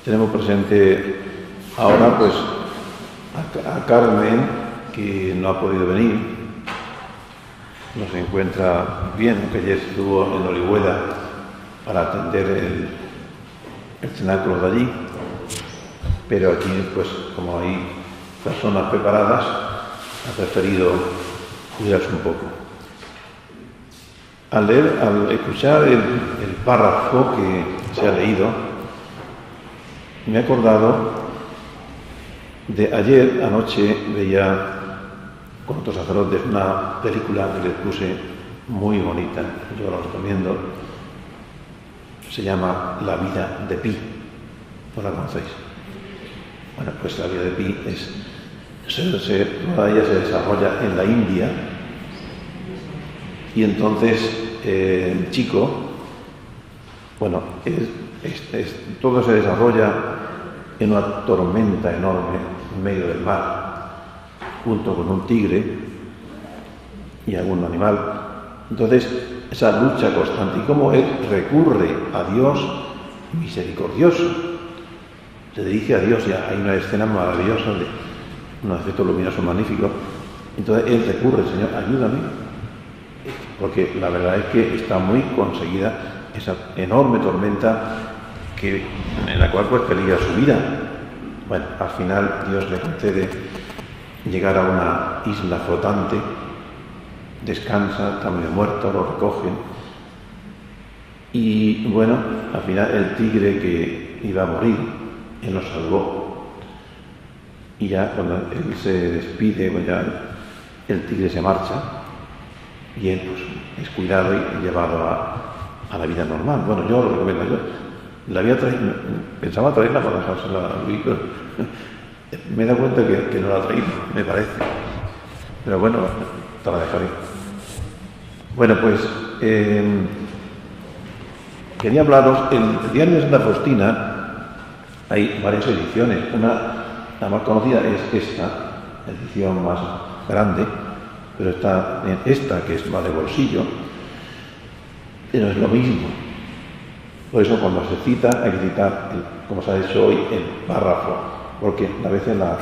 Tenemos presente ahora pues a Carmen, que no ha podido venir, no se encuentra bien, aunque ayer estuvo en Orihuela para atender el cenáculo de allí, pero aquí pues como hay personas preparadas, ha preferido cuidarse un poco. Al escuchar el párrafo que se ha leído, me he acordado de ayer anoche, veía con otros sacerdotes una película que les puse muy bonita, yo la recomiendo, se llama La vida de Pi, ¿no la conocéis? Bueno, pues la vida de Pi toda ella se desarrolla en la India, y entonces el chico, bueno, todo se desarrolla en una tormenta enorme en medio del mar, junto con un tigre y algún animal. Entonces, esa lucha constante y cómo él recurre a Dios misericordioso, se dirige a Dios, y hay una escena maravillosa de un efecto luminoso magnífico. Entonces él recurre: Señor, ayúdame, porque la verdad es que está muy conseguida esa enorme tormenta en la cual pues peligra su vida. Bueno, al final Dios le concede llegar a una isla flotante, descansa, está medio muerto, lo recogen, y bueno, al final el tigre que iba a morir, él lo salvó, y ya cuando él se despide, pues ya el tigre se marcha, y él pues es cuidado y llevado a la vida normal. Bueno, yo lo recomiendo. Yo la había traído, pensaba traerla para dejársela a Luis, pero me he dado cuenta que no la ha traído, me parece. Pero bueno, te la dejaré. Bueno, pues quería hablaros. En el Diario de Santa Faustina hay varias ediciones. La más conocida es esta, la edición más grande, pero está en esta, que va de bolsillo, pero es lo mismo. Por eso cuando se cita, hay que citar, como se ha hecho hoy, el párrafo, porque a veces la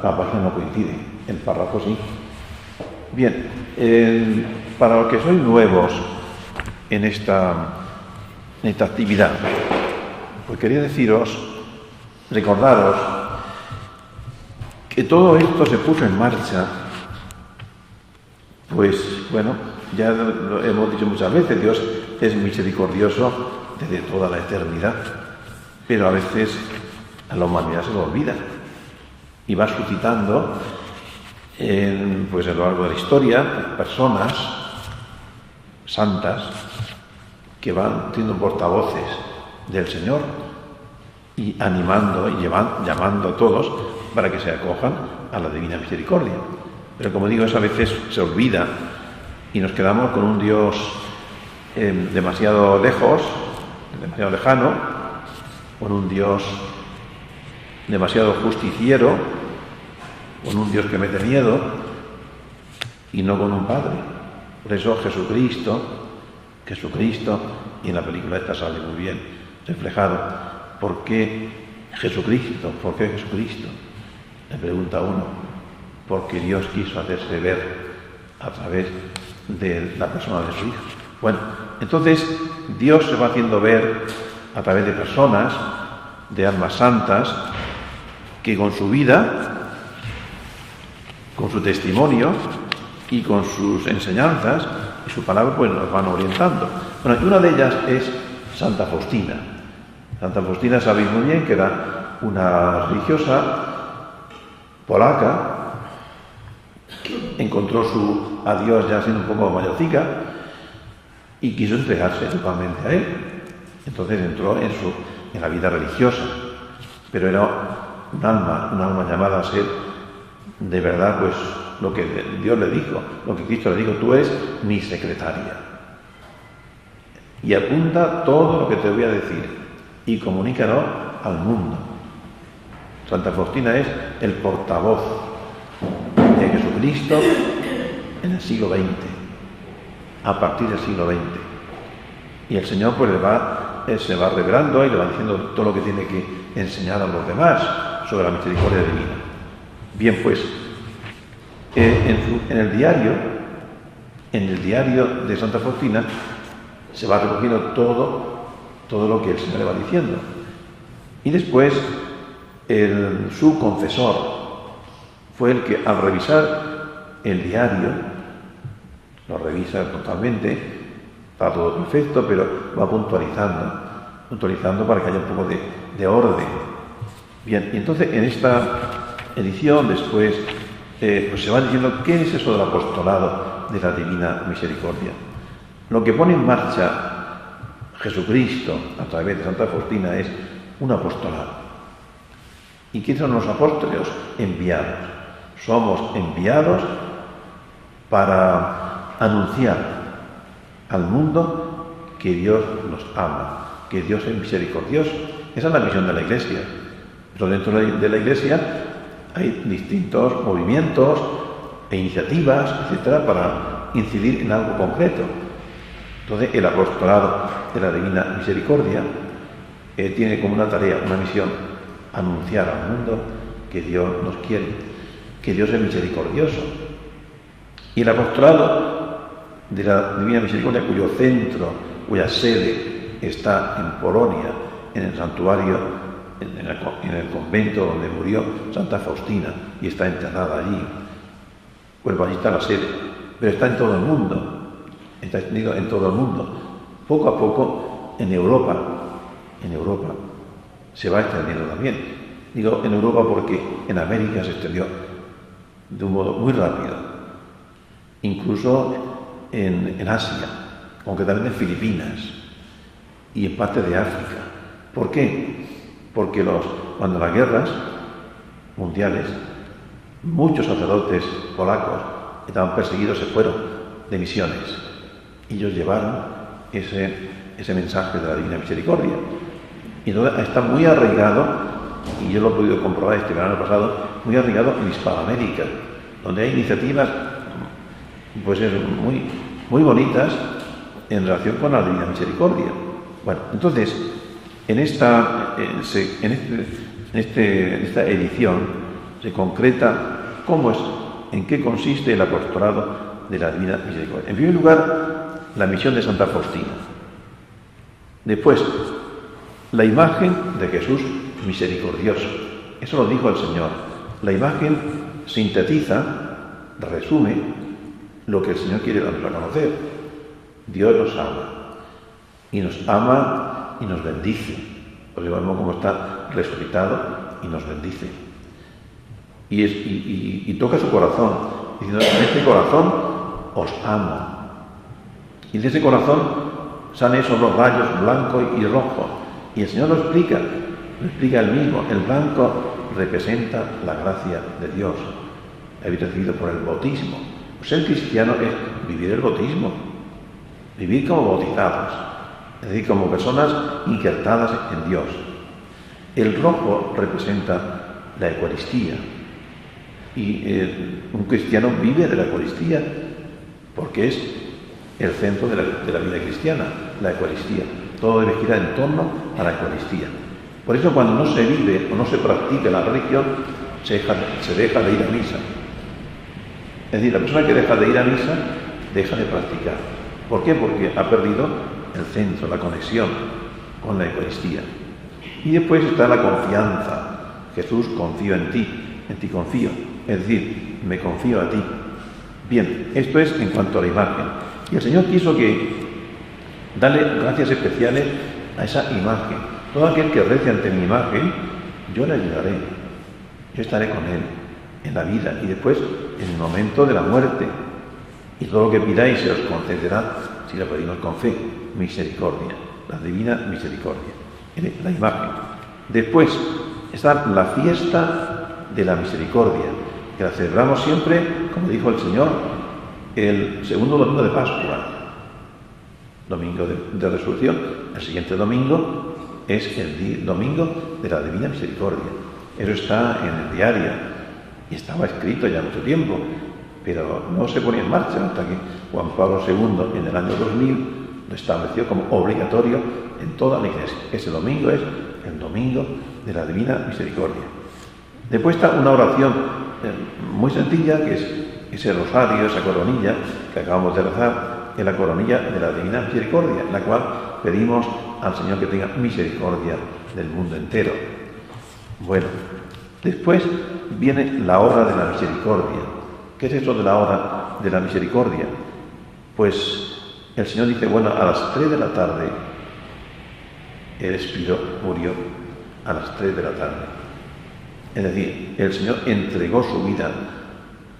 página no coincide, el párrafo sí. Bien, para los que sois nuevos en esta actividad, pues quería recordaros que todo esto se puso en marcha, pues bueno, ya lo hemos dicho muchas veces, Dios es misericordioso desde toda la eternidad, pero a veces a la humanidad se lo olvida y va suscitando pues a lo largo de la historia personas santas que van siendo portavoces del Señor y animando y llamando a todos para que se acojan a la divina misericordia. Pero como digo, eso a veces se olvida y nos quedamos con un Dios demasiado lejano, con un Dios demasiado justiciero, con un Dios que mete miedo y no con un Padre. Por eso Jesucristo, y en la película esta sale muy bien reflejado. ¿Por qué Jesucristo? ¿Por qué Jesucristo? Le pregunta uno. Porque Dios quiso hacerse ver a través de la persona de su Hijo. Bueno, entonces Dios se va haciendo ver a través de personas, de almas santas, que con su vida, con su testimonio y con sus enseñanzas y su palabra, pues nos van orientando. Bueno, y una de ellas es Santa Faustina. Santa Faustina, sabéis muy bien que era una religiosa polaca, que encontró a Dios ya siendo un poco mayorcica y quiso entregarse totalmente a Él. Entonces entró en la vida religiosa, pero era un alma llamada a ser de verdad, pues lo que Dios le dijo, lo que Cristo le dijo: tú eres mi secretaria y apunta todo lo que te voy a decir y comunícalo al mundo. Santa Faustina es el portavoz de Jesucristo en el siglo XX, a partir del siglo XX, y el Señor pues le va se va revelando y le va diciendo todo lo que tiene que enseñar a los demás sobre la misericordia divina. Bien, pues, en el diario de Santa Faustina se va recogiendo todo lo que el Señor le va diciendo. Y después, su confesor fue el que, al revisar el diario, lo revisa totalmente, está todo perfecto, pero va puntualizando para que haya un poco de orden. Bien, y entonces en esta edición después pues se va diciendo qué es eso del apostolado de la Divina Misericordia. Lo que pone en marcha Jesucristo a través de Santa Faustina es un apostolado. ¿Y qué son los apóstoles? Enviados. Somos enviados para anunciar al mundo que Dios nos ama, que Dios es misericordioso. Esa es la misión de la Iglesia. Pero dentro de la Iglesia hay distintos movimientos e iniciativas, etcétera, para incidir en algo concreto. Entonces, el apostolado de la Divina Misericordia tiene como una tarea, una misión, anunciar al mundo que Dios nos quiere, que Dios es misericordioso. Y el apostolado de la Divina Misericordia, cuyo centro, cuya sede está en Polonia, en el santuario, en el convento donde murió Santa Faustina y está enterrada allí, pues allí está la sede, pero está en todo el mundo, está extendido en todo el mundo. Poco a poco en Europa se va extendiendo también. Digo en Europa porque en América se extendió de un modo muy rápido, incluso en Asia, concretamente en Filipinas y en parte de África. ¿Por qué? Porque cuando las guerras mundiales, muchos sacerdotes polacos que estaban perseguidos se fueron de misiones y ellos llevaron ese mensaje de la Divina Misericordia. Y entonces está muy arraigado, y yo lo he podido comprobar este verano pasado, muy arraigado en Hispanoamérica, donde hay iniciativas pues muy, muy bonitas en relación con la Divina Misericordia. Bueno, entonces, en esta edición se concreta en qué consiste el apostolado de la Divina Misericordia. En primer lugar, la misión de Santa Faustina. Después, la imagen de Jesús misericordioso. Eso lo dijo el Señor. La imagen sintetiza, resume lo que el Señor quiere darnos a conocer. Dios nos ama. Y nos ama y nos bendice. Porque vemos cómo está resucitado y nos bendice. Y toca su corazón, diciendo, en este corazón os amo. Y de ese corazón salen esos dos rayos blanco y rojo. Y el Señor lo explica él mismo. El blanco representa la gracia de Dios. Habéis recibido por el bautismo. Ser cristiano es vivir el bautismo, vivir como bautizados, es decir, como personas injertadas en Dios. El rojo representa la Eucaristía. Y un cristiano vive de la Eucaristía porque es el centro de la vida cristiana, la Eucaristía. Todo debe girar en torno a la Eucaristía. Por eso cuando no se vive o no se practica la religión, se deja de ir a misa. Es decir, la persona que deja de ir a misa, deja de practicar. ¿Por qué? Porque ha perdido el centro, la conexión con la Eucaristía. Y después está la confianza. Jesús, confío en ti confío. Es decir, me confío a ti. Bien, esto es en cuanto a la imagen. Y el Señor quiso darle gracias especiales a esa imagen. Todo aquel que rece ante mi imagen, yo le ayudaré. Yo estaré con él en la vida y después en el momento de la muerte. Y todo lo que pidáis se os concederá si lo pedimos con fe. Misericordia, la divina misericordia. La imagen. Después está la fiesta de la misericordia, que la celebramos siempre, como dijo el Señor, el segundo domingo de Pascua, domingo de resurrección. El siguiente domingo es el domingo de la Divina Misericordia. Eso está en el diario y estaba escrito ya mucho tiempo, pero no se ponía en marcha hasta que Juan Pablo II, en el año 2000, lo estableció como obligatorio en toda la iglesia. Ese domingo es el domingo de la Divina Misericordia. Después está una oración muy sencilla, que es ese rosario, esa coronilla que acabamos de rezar, es la coronilla de la Divina Misericordia, en la cual pedimos al Señor que tenga misericordia del mundo entero. Bueno, después viene la hora de la misericordia. ¿Qué es eso de la hora de la misericordia? Pues el Señor dice, bueno, a las 3 de la tarde, Él expiró, murió a las 3 de la tarde. Es decir, el Señor entregó su vida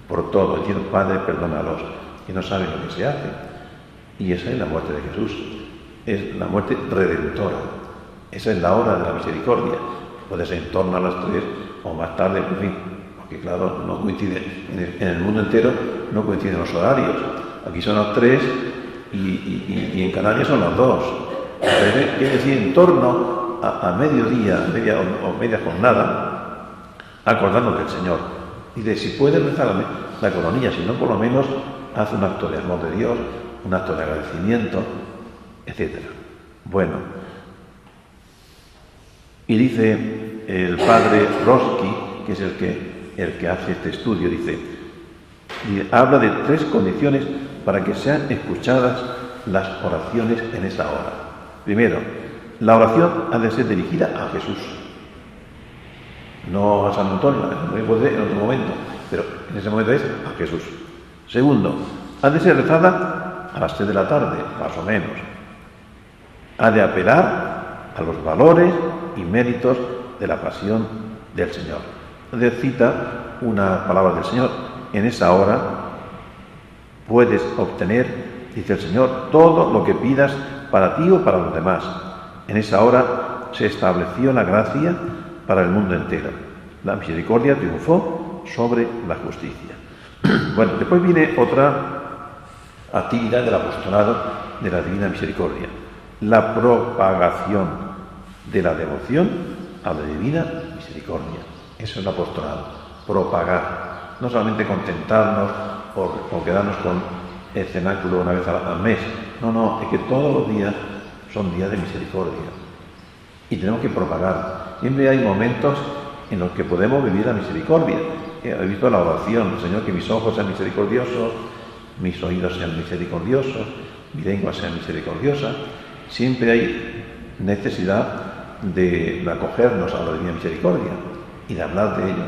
por todo, diciendo, Padre, perdónalos, que no saben lo que se hace. Y esa es la muerte de Jesús, es la muerte redentora. Esa es la hora de la misericordia. Puede ser en torno a las 3 o más tarde, en fin, porque claro, no coincide, en el mundo entero no coinciden los horarios. Aquí son las 3 y en Canarias son las 2. Quiere decir, en torno a mediodía, media jornada, acordándonos del Señor. Dice, si puedes rezar la coronilla, si no, por lo menos haz un acto de amor de Dios, un acto de agradecimiento, etc. Bueno, y dice el padre Roski, que es el que hace este estudio, dice, habla de 3 condiciones para que sean escuchadas las oraciones en esa hora. Primero, la oración ha de ser dirigida a Jesús, no a San Antonio, puede ser en otro momento, pero en ese momento es a Jesús. Segundo, ha de ser rezada a las 3 de la tarde, más o menos. Ha de apelar a los valores y méritos de la pasión del Señor. Entonces cita una palabra del Señor. En esa hora puedes obtener, dice el Señor, todo lo que pidas para ti o para los demás. En esa hora se estableció la gracia para el mundo entero. La misericordia triunfó sobre la justicia. Bueno, después viene otra actividad del apostolado de la Divina Misericordia, la propagación de la devoción a la Divina Misericordia. Eso es el apostolado, propagar, no solamente contentarnos o quedarnos con el cenáculo una vez al mes. No, es que todos los días son días de misericordia y tenemos que propagar. Siempre hay momentos en los que podemos vivir la misericordia. He visto la oración, Señor, que mis ojos sean misericordiosos, mis oídos sean misericordiosos, mi lengua sea misericordiosa. Siempre hay necesidad de acogernos a la Divina Misericordia y de hablar de ello.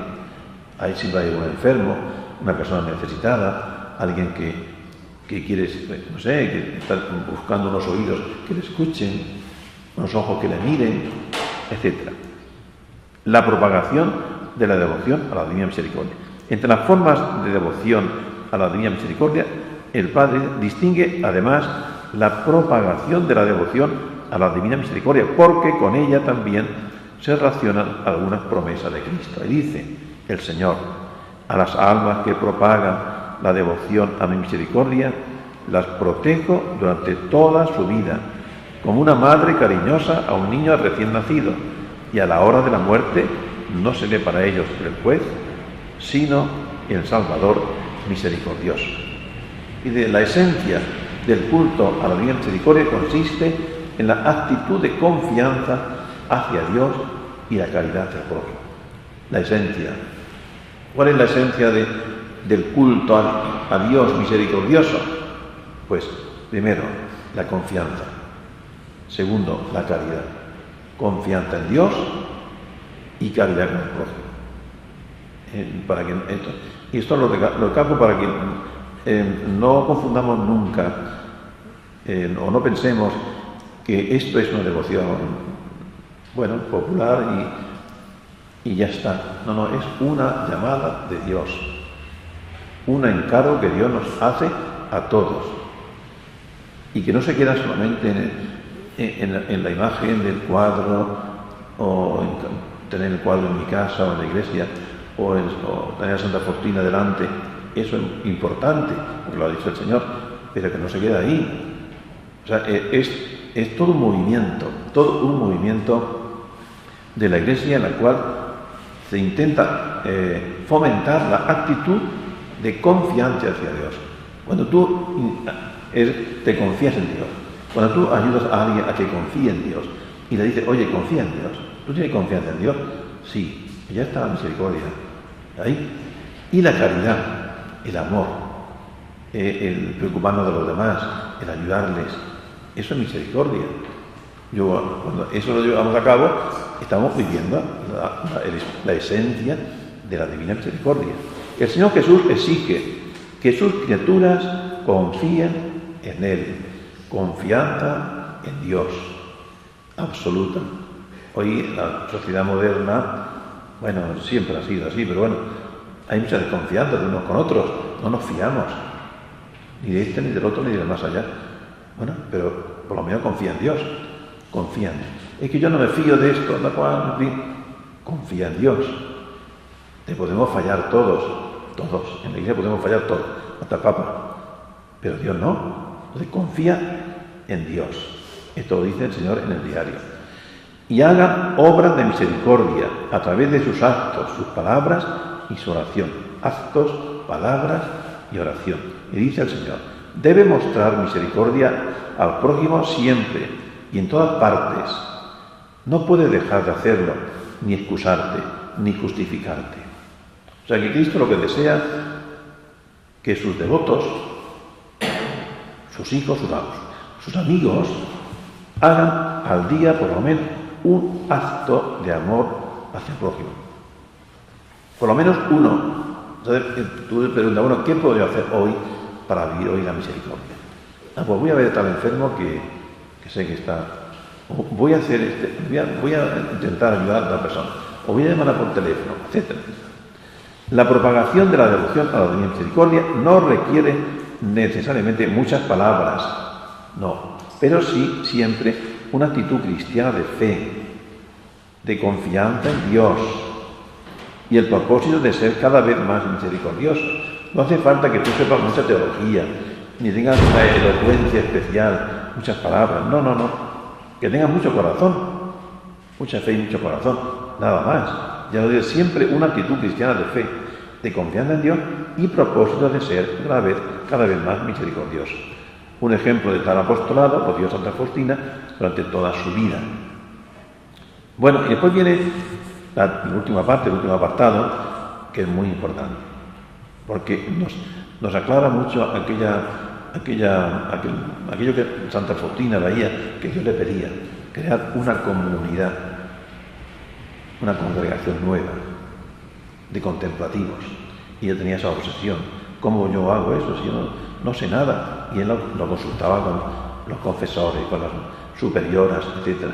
Ahí siempre hay un enfermo, una persona necesitada, alguien que quiere, no sé, que está buscando unos oídos que le escuchen, unos ojos que le miren, etc. La propagación de la devoción a la Divina Misericordia. Entre las formas de devoción a la Divina Misericordia, el Padre distingue además la propagación de la devoción a la Divina Misericordia, porque con ella también se relacionan algunas promesas de Cristo. Y dice el Señor, a las almas que propagan la devoción a mi misericordia, las protejo durante toda su vida, como una madre cariñosa a un niño recién nacido, y a la hora de la muerte no se ve para ellos el juez, sino el Salvador misericordioso. Y de la esencia del culto a la Divina Misericordia consiste en la actitud de confianza hacia Dios y la caridad del prójimo. La esencia. ¿Cuál es la esencia del culto a Dios misericordioso? Pues, primero, la confianza. Segundo, la caridad. Confianza en Dios y caridad con el prójimo. Y esto lo recalco para que no confundamos nunca o no pensemos que esto es una devoción, bueno, popular y ya está. No, es una llamada de Dios, un encargo que Dios nos hace a todos y que no se queda solamente en la imagen del cuadro o en tener el cuadro en mi casa o en la iglesia o tener a Santa Faustina delante. Eso es importante, porque lo ha dicho el Señor, pero que no se queda ahí. O sea, es todo un movimiento de la Iglesia en la cual se intenta fomentar la actitud de confianza hacia Dios. Cuando tú te confías en Dios Cuando tú ayudas a alguien a que confíe en Dios y le dices, oye, confía en Dios, ¿tú tienes confianza en Dios? Sí, ya está la misericordia ahí. Y la caridad, el amor, el preocuparnos de los demás, el ayudarles, eso es misericordia. Cuando eso lo llevamos a cabo, estamos viviendo la esencia de la divina misericordia. El Señor Jesús exige que sus criaturas confíen en Él, confianza en Dios, absoluta. Hoy la sociedad moderna, bueno, siempre ha sido así, pero bueno, hay mucha desconfianza de unos con otros, no nos fiamos, ni de este, ni del otro, ni del más allá. Bueno, pero por lo menos confía en Dios, confía en Dios. Es que yo no me fío de esto, la cual, en fin, confía en Dios. Te podemos fallar todos, en la iglesia podemos fallar todos, hasta el Papa, pero Dios no. Entonces confía en Dios. Esto lo dice el Señor en el diario. Y hagan obras de misericordia a través de sus actos, sus palabras y su oración. Actos, palabras y oración. Y dice el Señor, debe mostrar misericordia al prójimo siempre y en todas partes. No puede dejar de hacerlo, ni excusarte, ni justificarte. O sea que Cristo lo que desea que sus devotos, sus hijos, sus amigos, hagan al día por lo menos un acto de amor hacia el prójimo. Por lo menos uno. Entonces, tú le preguntas, bueno, ¿qué puedo yo hacer hoy para vivir hoy la misericordia? Pues voy a ver a tal enfermo que sé que está. O voy a hacer voy a intentar ayudar a otra persona. O voy a llamar por teléfono, etc. La propagación de la devoción a la divina misericordia no requiere necesariamente muchas palabras, no, pero sí siempre una actitud cristiana de fe, de confianza en Dios y el propósito de ser cada vez más misericordioso. No hace falta que tú sepas mucha teología, ni tengas una elocuencia especial, muchas palabras, no, que tengas mucho corazón, mucha fe y mucho corazón, nada más. Ya lo digo, siempre una actitud cristiana de fe, de confianza en Dios y propósito de ser cada vez más misericordioso. Un ejemplo de tal apostolado lo dio Santa Faustina durante toda su vida. Bueno, y después viene la última parte, el último apartado, que es muy importante, porque nos aclara mucho aquello que Santa Faustina veía, que Dios le pedía, crear una comunidad, una congregación nueva de contemplativos. Y él tenía esa obsesión. ¿Cómo yo hago eso si yo no sé nada? Y él lo consultaba con los confesores, con las superioras, etc.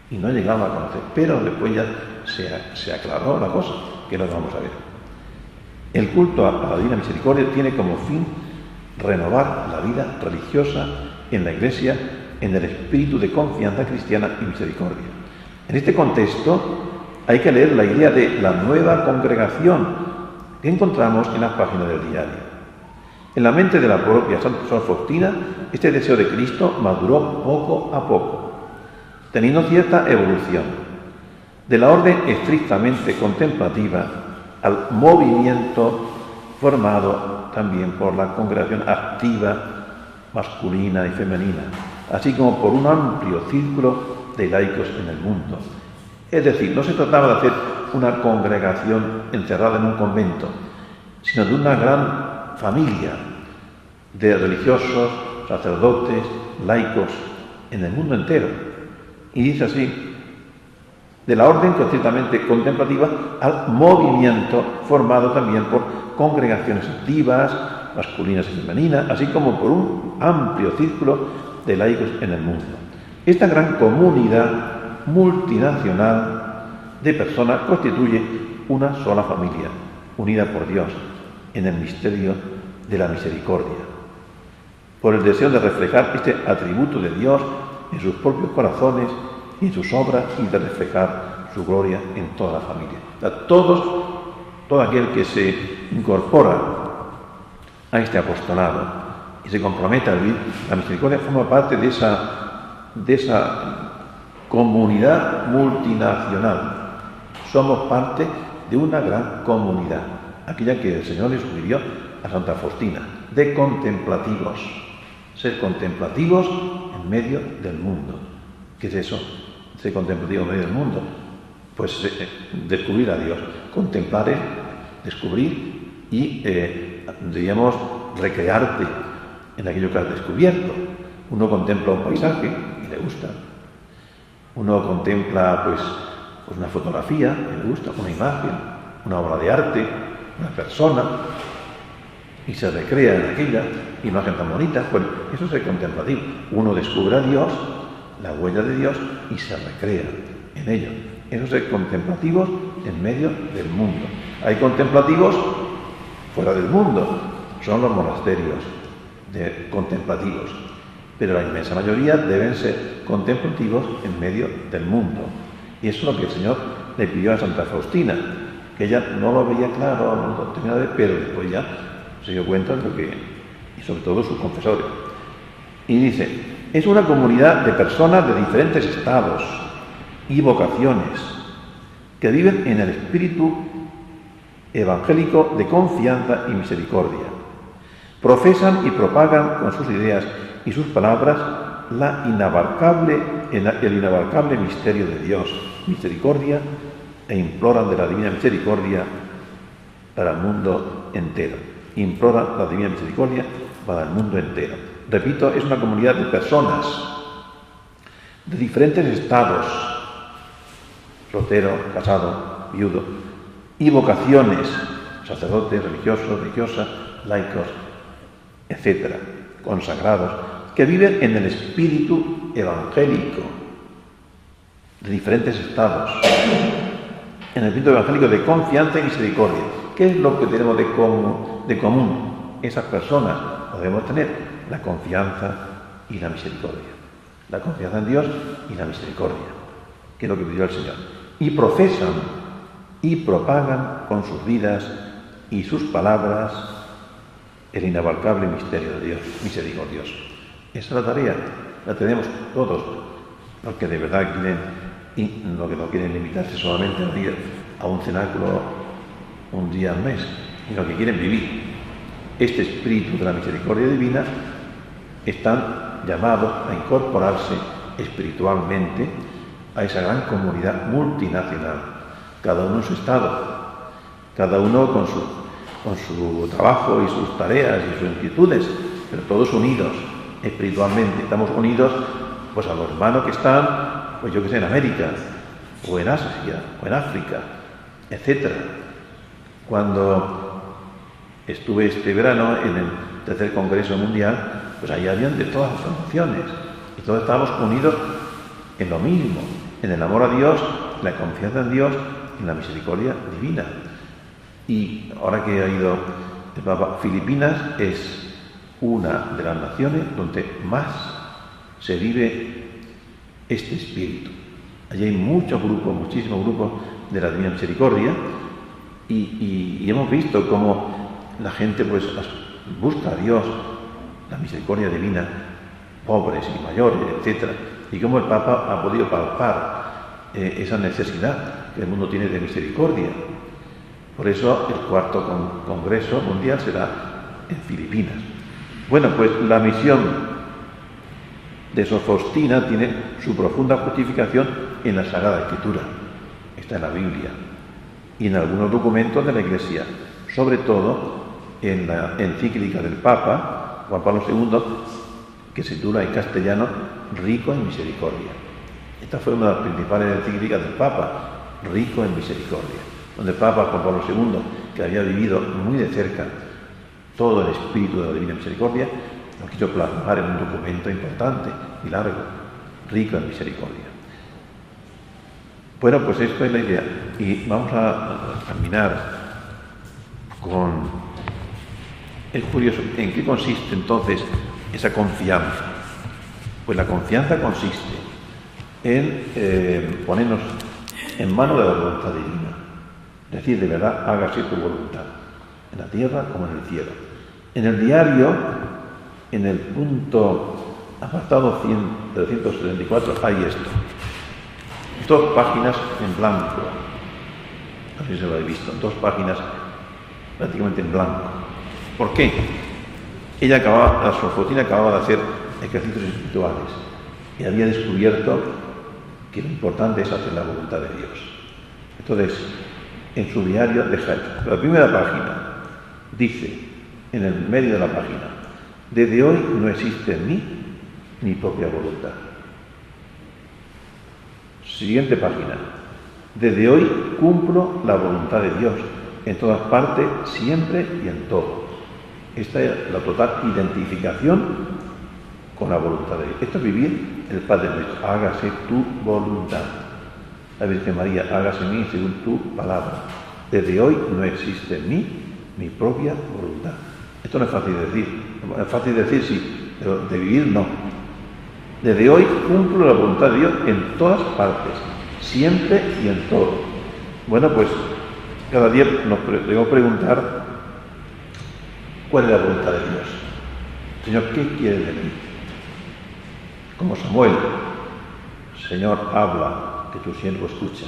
Y no llegaba a conocer. Pero después ya se aclaró la cosa, que lo vamos a ver. El culto a la divina misericordia tiene como fin renovar la vida religiosa en la Iglesia en el espíritu de confianza cristiana y misericordia. En este contexto hay que leer la idea de la nueva congregación que encontramos en las páginas del diario. En la mente de la propia Santa Faustina, este deseo de Cristo maduró poco a poco, teniendo cierta evolución, de la orden estrictamente contemplativa al movimiento formado también por la congregación activa, masculina y femenina, así como por un amplio círculo de laicos en el mundo. Es decir, no se trataba de hacer una congregación encerrada en un convento, sino de una gran familia de religiosos, sacerdotes, laicos en el mundo entero. Y dice así, de la orden estrictamente contemplativa al movimiento formado también por congregaciones activas, masculinas y femeninas, así como por un amplio círculo de laicos en el mundo. Esta gran comunidad multinacional de personas constituye una sola familia, unida por Dios en el misterio de la misericordia, por el deseo de reflejar este atributo de Dios en sus propios corazones y en sus obras y de reflejar su gloria en toda la familia. O sea, todo aquel que se incorpora a este apostolado y se compromete a vivir la misericordia forma parte de esa comunidad multinacional. Somos parte de una gran comunidad, aquella que el Señor le sugirió a Santa Faustina, de contemplativos. Ser contemplativos en medio del mundo. ¿Qué es eso? Ser contemplativo en medio del mundo. Pues descubrir a Dios, contemplar Él, descubrir y, diríamos, recrearte en aquello que has descubierto. Uno contempla un paisaje y le gusta. Uno contempla, pues una fotografía y le gusta, una imagen, una obra de arte, una persona, y se recrea en aquella imagen tan bonita. Bueno, eso es el contemplativo. Uno descubre a Dios, la huella de Dios, y se recrea en ello. Eso es el contemplativo en medio del mundo. Hay contemplativos fuera del mundo, son los monasterios contemplativos, pero la inmensa mayoría deben ser contemplativos en medio del mundo. Y eso es lo que el Señor le pidió a Santa Faustina, que ella no lo veía claro, no lo tenía, pero después ya se dio cuenta de lo que, y sobre todo sus confesores. Y dice, es una comunidad de personas de diferentes estados y vocaciones que viven en el espíritu evangélico de confianza y misericordia. Profesan y propagan con sus ideas y sus palabras el inabarcable misterio de Dios, misericordia, e imploran de la divina misericordia para el mundo entero. Imploran la divina misericordia para el mundo entero. Repito, es una comunidad de personas de diferentes estados, soltero, casado, viudo, y vocaciones, sacerdotes, religiosos, religiosas, laicos, etcétera, consagrados, que viven en el espíritu evangélico de diferentes estados, en el espíritu evangélico de confianza y misericordia. ¿Qué es lo que tenemos de común? Esas personas debemos tener la confianza y la misericordia. La confianza en Dios y la misericordia, que es lo que pidió el Señor. Y profesan y propagan con sus vidas y sus palabras el inabarcable misterio de Dios, misericordioso. Esa es la tarea, la tenemos todos, los que de verdad quieren, y los que no quieren limitarse solamente a ir a un cenáculo un día al mes, sino que quieren vivir este espíritu de la misericordia divina, están llamados a incorporarse espiritualmente a esa gran comunidad multinacional, cada uno en su estado, cada uno con su trabajo y sus tareas y sus inquietudes, pero todos unidos espiritualmente. Estamos unidos pues a los hermanos que están, pues yo que sé, en América, o en Asia, o en África, etcétera. Cuando estuve este verano en el tercer Congreso Mundial, pues ahí habían de todas las formaciones, y todos estábamos unidos en lo mismo, en el amor a Dios, la confianza en Dios, en la misericordia divina. Y ahora que ha ido el Papa, Filipinas es una de las naciones donde más se vive este espíritu. Allí hay muchos grupos, muchísimos grupos de la Divina Misericordia, y hemos visto cómo la gente pues busca a Dios, la misericordia divina, pobres y mayores, etc. Y cómo el Papa ha podido palpar esa necesidad que el mundo tiene de misericordia. Por eso el cuarto Congreso Mundial será en Filipinas. Bueno, pues la misión de Sor Faustina tiene su profunda justificación en la Sagrada Escritura. Está en la Biblia y en algunos documentos de la Iglesia, sobre todo en la encíclica del Papa Juan Pablo II, que se titula en castellano Rico en Misericordia. Esta fue una de las principales encíclicas del Papa, Rico en Misericordia, donde el Papa Juan Pablo II, que había vivido muy de cerca todo el espíritu de la Divina Misericordia, lo quiso plasmar en un documento importante y largo, Rico en Misericordia. Bueno, pues esto es la idea. Y vamos a terminar con el curioso. ¿En qué consiste entonces esa confianza? Pues la confianza consiste en ponernos en manos de la voluntad divina. Es decir, de verdad, hágase tu voluntad, en la tierra como en el cielo. En el diario, en el punto apartado 374, hay esto. 2 páginas en blanco. No sé si se lo habéis visto. 2 páginas prácticamente en blanco. ¿Por qué? La Sor Faustina acababa de hacer ejercicios espirituales y había descubierto que lo importante es hacer la voluntad de Dios. Entonces, en su diario deja la primera página, dice, en el medio de la página, desde hoy no existe en mí mi propia voluntad. Siguiente página, desde hoy cumplo la voluntad de Dios en todas partes, siempre y en todo. Esta es la total identificación con la voluntad de Dios. Esto es vivir el Padre Nuestro. Hágase tu voluntad. La Virgen María, hágase en mí según tu palabra. Desde hoy no existe en mí mi propia voluntad. Esto no es fácil de decir. Es fácil de decir sí, pero de vivir no. Desde hoy cumplo la voluntad de Dios en todas partes, siempre y en todo. Bueno, pues cada día nos debemos preguntar cuál es la voluntad de Dios. Señor, ¿qué quiere de mí? Como Samuel, Señor, habla, que tu siervo escucha.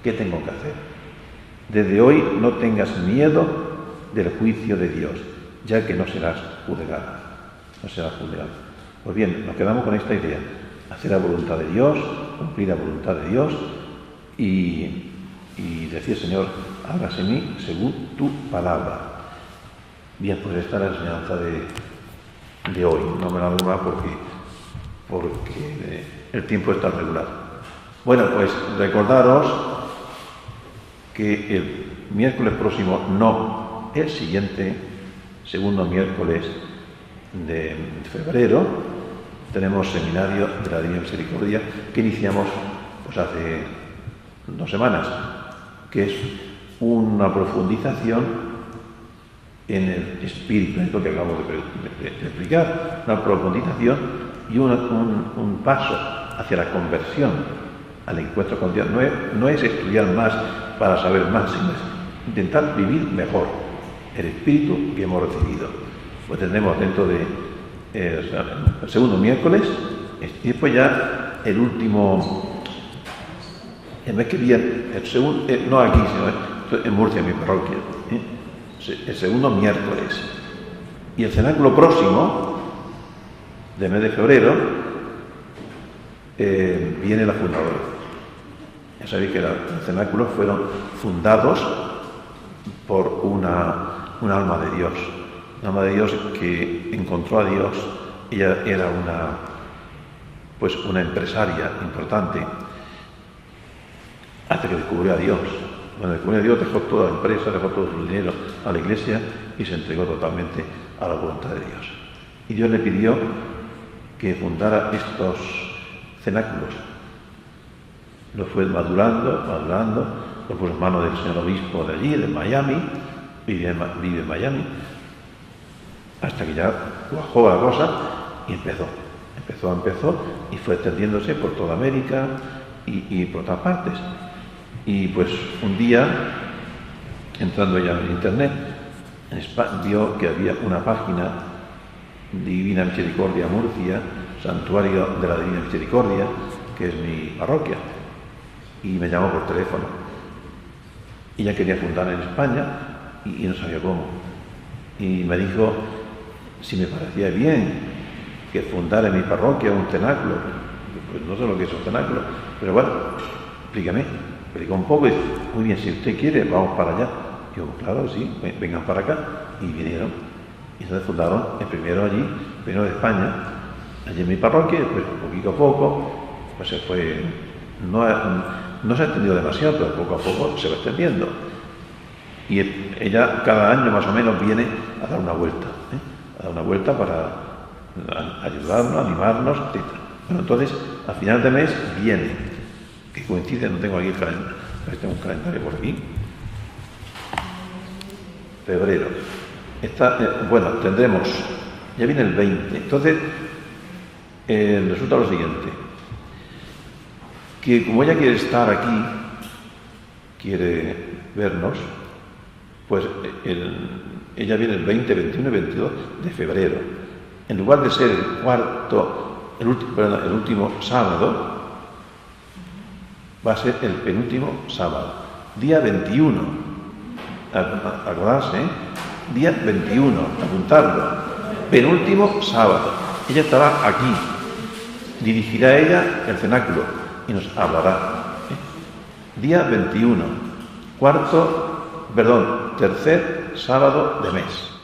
¿Qué tengo que hacer? Desde hoy no tengas miedo del juicio de Dios, ya que no serás juzgado. No serás juzgado. Pues bien, nos quedamos con esta idea. Hacer la voluntad de Dios, cumplir la voluntad de Dios y decir, Señor, hágase en mí según tu palabra. Bien, pues esta es la enseñanza de hoy. No me la doy más porque el tiempo está regular. Bueno, pues recordaros que el miércoles próximo, no, el siguiente, segundo miércoles de febrero, tenemos seminario de la Divina Misericordia que iniciamos pues hace 2 semanas, que es una profundización en el espíritu, es lo que acabamos de explicar, una profundización y un paso hacia la conversión, al encuentro con Dios. No es estudiar más para saber más, sino es intentar vivir mejor el espíritu que hemos recibido. Pues tendremos dentro de el segundo miércoles y después ya el último, el mes que viene, no aquí, sino en Murcia, en mi parroquia, el segundo miércoles. Y el cenáculo próximo, del mes de febrero, viene la fundadora. Ya sabéis que los cenáculos fueron fundados por una alma de Dios. Una alma de Dios que encontró a Dios. Ella era una empresaria importante hasta que descubrió a Dios. Cuando descubrió a Dios, dejó toda la empresa, dejó todo su dinero a la iglesia y se entregó totalmente a la voluntad de Dios. Y Dios le pidió que fundara estos cenáculos. Lo fue madurando, lo puso en manos del señor obispo de allí, de Miami, vive en Miami, hasta que ya cuajó la cosa y empezó y fue extendiéndose por toda América y por todas partes. Y pues un día, entrando ya en internet, en España, vio que había una página, Divina Misericordia Murcia, Santuario de la Divina Misericordia, que es mi parroquia, y me llamó por teléfono. Ella quería fundar en España y no sabía cómo. Y me dijo si me parecía bien que fundara en mi parroquia un cenáculo. Pues no sé lo que es un cenáculo, pero bueno, explícame. Explicó un poco y dice, muy bien, si usted quiere, vamos para allá. Y yo, claro, sí, vengan para acá. Y vinieron. Y entonces fundaron el primero allí, primero de España, allí en mi parroquia, y después poquito a poco, pues se fue, no se ha extendido demasiado, pero poco a poco se va extendiendo. Y ella cada año más o menos viene a dar una vuelta, a dar una vuelta para ayudarnos, animarnos, etc. Bueno, entonces, al final de mes viene, que coincide, no tengo aquí el calendario, tengo un calendario por aquí, febrero. Bueno, tendremos, ya viene el 20, entonces resulta lo siguiente, que como ella quiere estar aquí, quiere vernos, pues ella viene el 20, 21 y 22 de febrero. En lugar de ser el último sábado, va a ser el penúltimo sábado, día 21. Acordarse, día 21, apuntarlo, penúltimo sábado. ella estará aquí, dirigirá ella el cenáculo y nos hablará. Día 21, tercer sábado de mes.